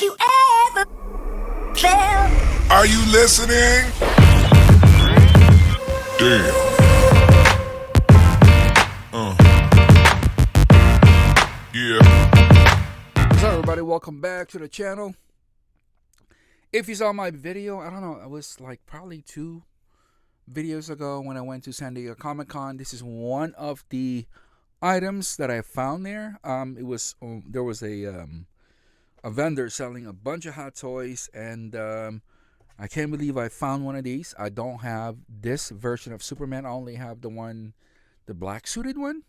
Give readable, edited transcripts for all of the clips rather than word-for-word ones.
you ever felt. Are you listening? Damn. Yeah. So everybody, welcome back to the channel. If you saw my video, I don't know, it was like probably 2 videos ago when I went to San Diego Comic-Con. This is one of the items that I found there. There was a vendor selling a bunch of hot toys, and I can't believe I found one of these. I don't have this version of Superman. I only have the black suited one.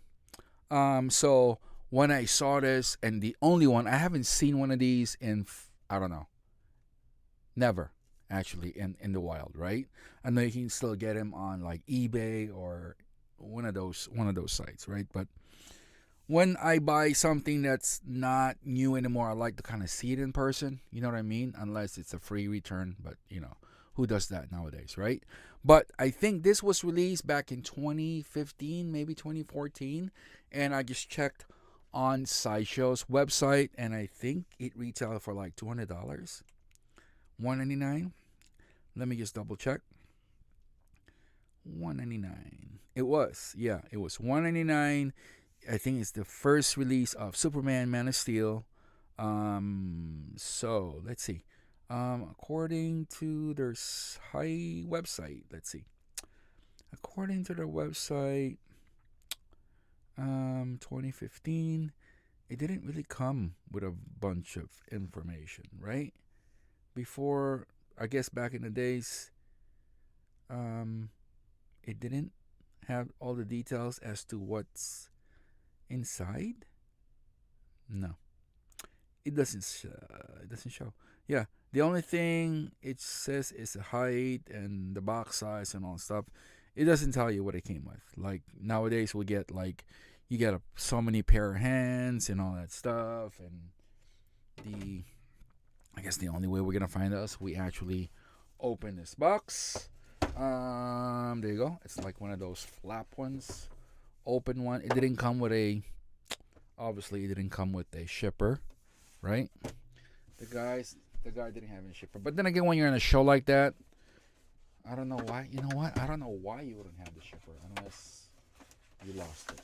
So when I saw this, and the only one, I haven't seen one of these in, I don't know, never actually in the wild, right? I know you can still get them on like eBay or one of those sites, right? But when I buy something that's not new anymore, I like to kind of see it in person. You know what I mean? Unless it's a free return, but you know, who does that nowadays, right? But I think this was released back in 2015, maybe 2014, and I just checked on Sideshow's website, and I think it retailed for like $200, $199. Let me just double check. $199. It was $199. I think it's the first release of Superman, Man of Steel. So let's see. According to their website, let's see. According to their website, 2015, it didn't really come with a bunch of information, right? Before, I guess back in the days, it didn't have all the details as to what's inside. No, it doesn't show. Yeah, the only thing it says is the height and the box size and all stuff. It doesn't tell you what it came with. Like nowadays we get like, you get so many pair of hands and all that stuff. And I guess the only way we're gonna find us, we actually open this box. There you go. It's like one of those flap ones. Open one. It didn't come with obviously it didn't come with a shipper, right? The guy didn't have a shipper. But then again, when you're in a show like that, I don't know why. You know what? I don't know why you wouldn't have the shipper unless you lost it,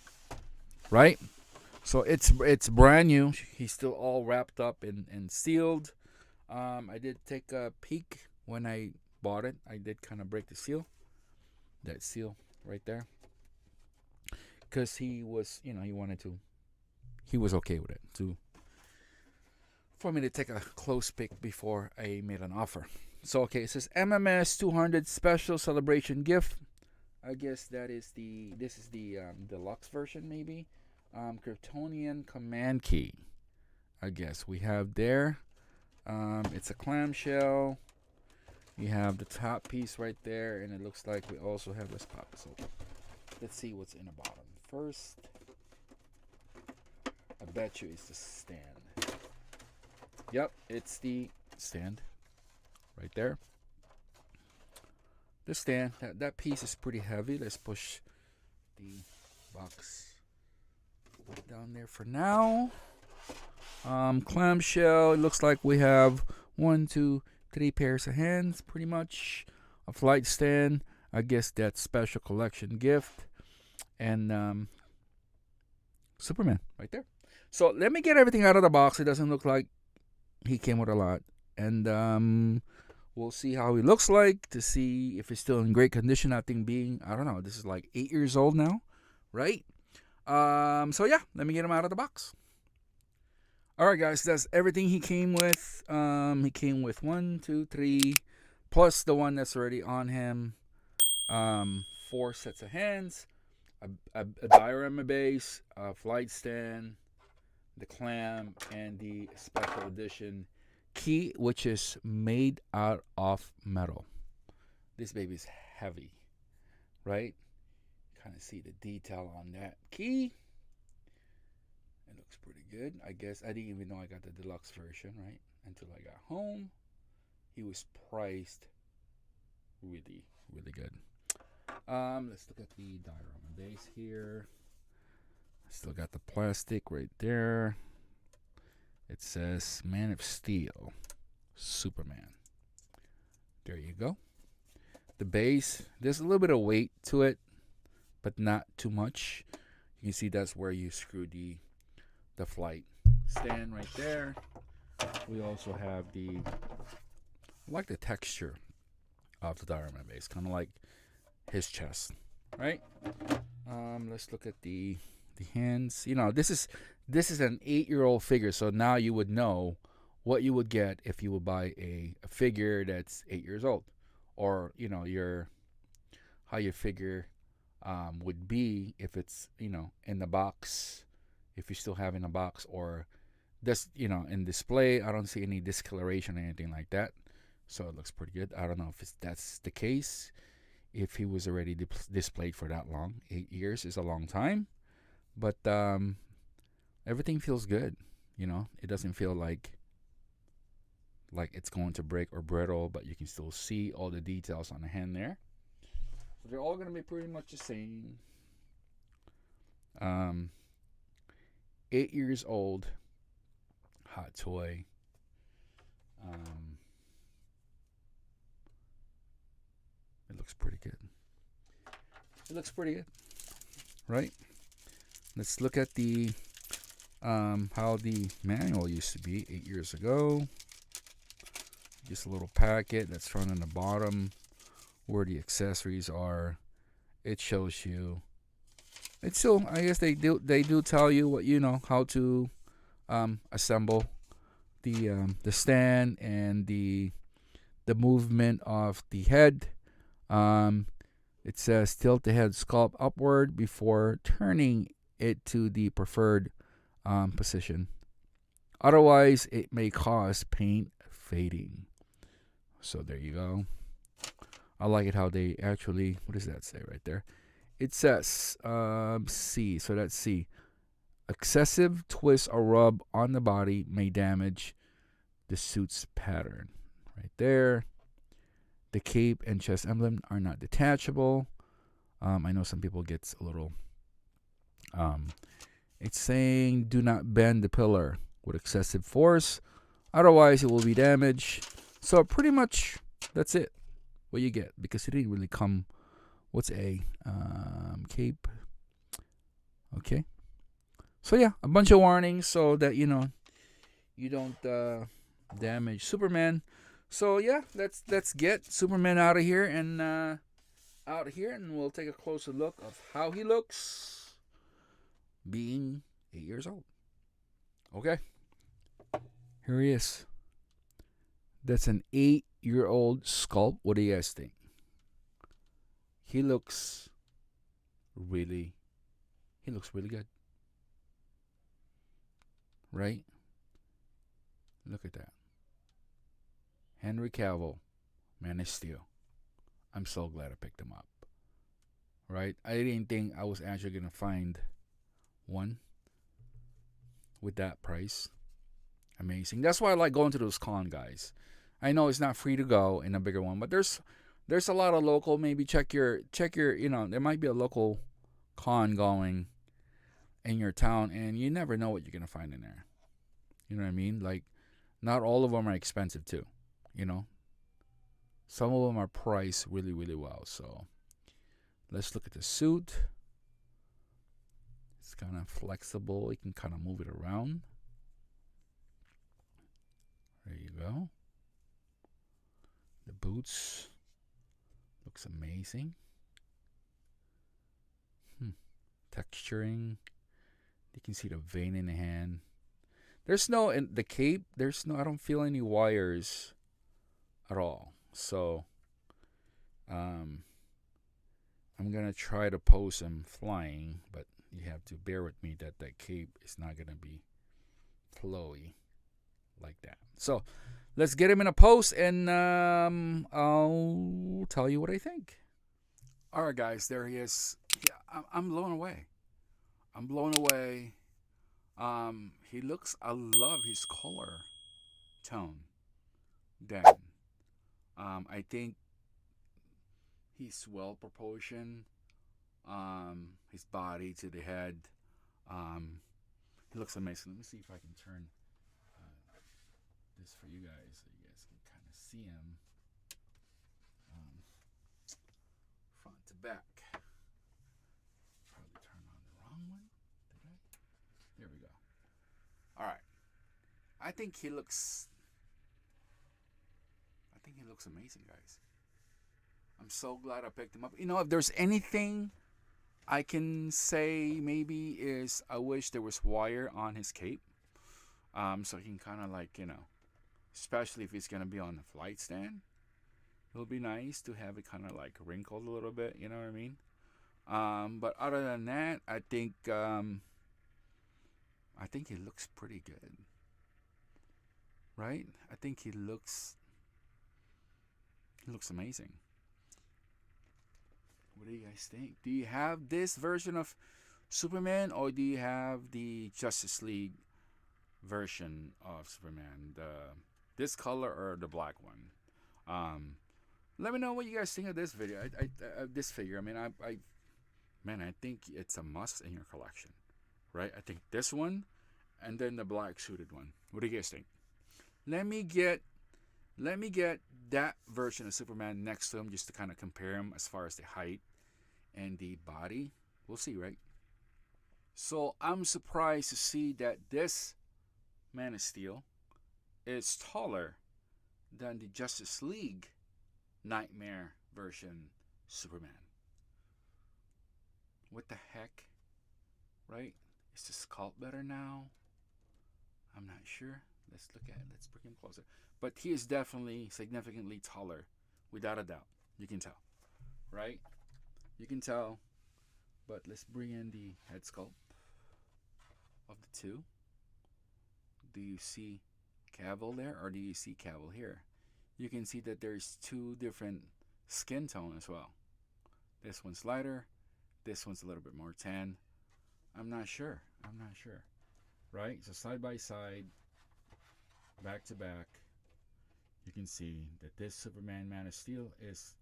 right? So it's brand new. He's still all wrapped up and sealed. I did take a peek when I bought it. I did kind of break the seal. That seal right there. Because he was, he was okay with it for me to take a close pick before I made an offer. So, okay, it says MMS 200 special celebration gift. I guess this is the deluxe version, maybe. Kryptonian command key. I guess we have there. It's a clamshell. You have the top piece right there, and it looks like we also have this pop. So let's see what's in the bottom first. I bet you it's the stand. Yep, it's the stand right there. The stand, that piece is pretty heavy. Let's push the box down there for now. Clamshell. It looks like we have 1, 2, 3 pairs of hands, pretty much. A flight stand. I guess that's special collection gift. And Superman right there. So let me get everything out of the box. It doesn't look like he came with a lot. And we'll see how he looks like, to see if it's still in great condition. I think I don't know, this is like 8 years old now, right? So yeah, let me get him out of the box. Alright guys, that's everything he came with. He came with 1, 2, 3, plus the one that's already on him. 4 sets of hands, a diorama base, a flight stand, the clam, and the special edition key, which is made out of metal. This baby is heavy, right? Kind of see the detail on that key. It looks pretty good. I guess I didn't even know I got the deluxe version, right? Until I got home. He was priced really, really good. Let's look at the diorama base here. Still got the plastic right there. It says Man of Steel, Superman. There you go. The base, there's a little bit of weight to it, but not too much. You can see that's where you screw the flight stand right there. We also have I like the texture of the diamond base, kind of like his chest, right? Let's look at the hands. You know, this is an 8-year-old figure, so now you would know what you would get if you would buy a figure that's 8 years old, or you know how your figure would be if it's in the box, if you still have in the box, or just in display. I don't see any discoloration or anything like that, so it looks pretty good. I don't know if that's the case, if he was already displayed for that long. 8 years is a long time, but everything feels good. It doesn't feel like it's going to break or brittle, but you can still see all the details on the hand there. So they're all going to be pretty much the same. 8 years old, hot toy. It looks pretty good. Right? Let's look at the how the manual used to be 8 years ago. Just a little packet that's found on the bottom where the accessories are. It shows you. It's still, I guess they do tell you what how to assemble the stand and the movement of the head. It says tilt the head sculpt upward before turning it to the preferred position. Otherwise, it may cause paint fading. So there you go. I like it how they actually, what does that say right there? It says C. So that's C. Excessive twist or rub on the body may damage the suit's pattern. Right there. The cape and chest emblem are not detachable. I know some people get a little. It's saying do not bend the pillar with excessive force, otherwise it will be damaged. So pretty much that's it. What you get, because it didn't really come. What's a cape? Okay. So yeah, a bunch of warnings so that you don't damage Superman. So yeah, let's get Superman out of here and we'll take a closer look of how he looks being 8 years old. Okay, here he is. That's an 8-year-old sculpt. What do you guys think? He looks really good, right? Look at that. Henry Cavill, Man of Steel. I'm so glad I picked him up. Right? I didn't think I was actually going to find one with that price. Amazing. That's why I like going to those con guys. I know it's not free to go in a bigger one, but there's a lot of local. Maybe check your there might be a local con going in your town, and you never know what you're going to find in there. You know what I mean? Like, not all of them are expensive too. Some of them are priced really, really well. So let's look at the suit. It's kind of flexible. You can kind of move it around. There you go. The boots looks amazing. Texturing. You can see the vein in the hand. There's no in the cape. I don't feel any wires at all. So, I'm gonna try to pose him flying, but you have to bear with me that cape is not gonna be flowy like that. So, let's get him in a pose, and I'll tell you what I think. All right, guys, there he is. Yeah, I'm blown away. He looks. I love his color tone. Dan. I think he's well proportioned. His body to the head. He looks amazing. Let me see if I can turn this for you guys so you guys can kind of see him front to back. Probably turn on the wrong one. Did I? There we go. All right. I think he looks amazing, guys. I'm so glad I picked him up. You know, if there's anything I can say maybe is I wish there was wire on his cape. So he can kind of like, you know, especially if he's going to be on the flight stand. It'll be nice to have it kind of like wrinkled a little bit, you know what I mean? But other than that, I think he looks pretty good. Right? I think he looks amazing. What do you guys think? Do you have this version of Superman, or do you have the Justice League version of Superman, this color or the black one? Let me know what you guys think of this video. This figure. I mean, I think it's a must in your collection, right? I think this one, and then the black suited one. What do you guys think? Let me get that version of Superman next to him just to kind of compare him as far as the height and the body. We'll see, right? So I'm surprised to see that this Man of Steel is taller than the Justice League Nightmare version Superman. What the heck? Right? Is the sculpt better now? I'm not sure. Let's look at it. Let's bring him closer. But he is definitely significantly taller, without a doubt. You can tell, right? You can tell. But let's bring in the head sculpt of the two. Do you see Cavill there, or do you see Cavill here? You can see that there's two different skin tone as well. This one's lighter. This one's a little bit more tan. I'm not sure. Right? So side by side, back to back, you can see that this Superman Man of Steel is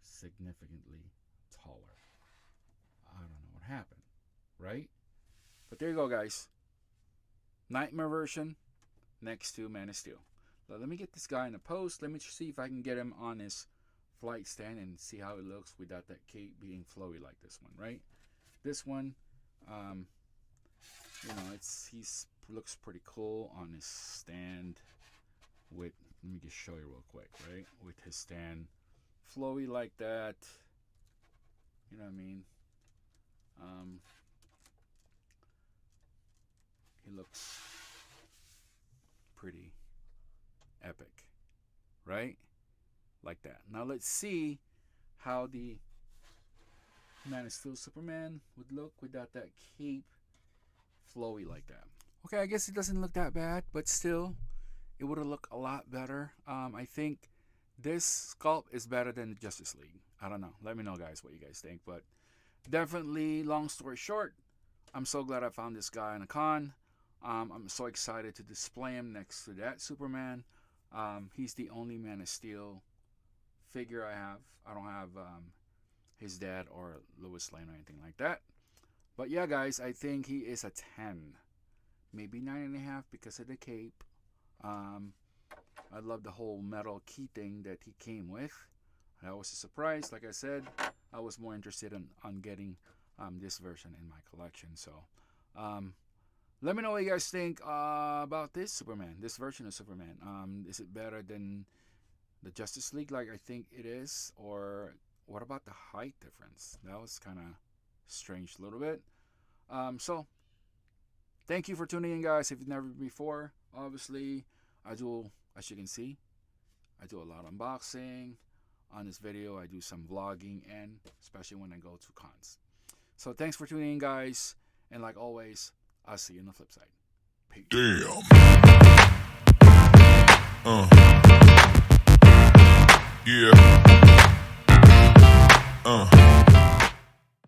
significantly taller. I don't know what happened, right? But there you go, guys. Nightmare version next to Man of Steel. Now, let me get this guy in a post. Let me see if I can get him on his flight stand and see how it looks without that cape being flowy like this one, right? This one, you know, he's looks pretty cool on his stand with, let me just show you real quick, right? With his stand flowy like that, you know what I mean? He looks pretty epic, right? Like that. Now let's see how the Man of Steel Superman would look without that cape flowy like that. Okay, I guess it doesn't look that bad, but still, it would have looked a lot better. I think this sculpt is better than the Justice League. I don't know. Let me know, guys, what you guys think. But definitely, long story short, I'm so glad I found this guy in a con. I'm so excited to display him next to that Superman. He's the only Man of Steel figure I have. I don't have his dad or Lois Lane or anything like that. But yeah, guys, I think he is a 10. Maybe 9.5 because of the cape. I love the whole metal key thing that he came with. That was a surprise. Like I said, I was more interested on getting this version in my collection. So let me know what you guys think about this Superman, this version of Superman. Is it better than the Justice League like I think it is? Or what about the height difference? That was kind of strange a little bit. So thank you for tuning in, guys. If you've never before, obviously I do, as you can see, I do a lot of unboxing. On this video I do some vlogging, and especially when I go to cons. So thanks for tuning in, guys, and like always, I'll see you on the flip side. Peace. Damn. Yeah.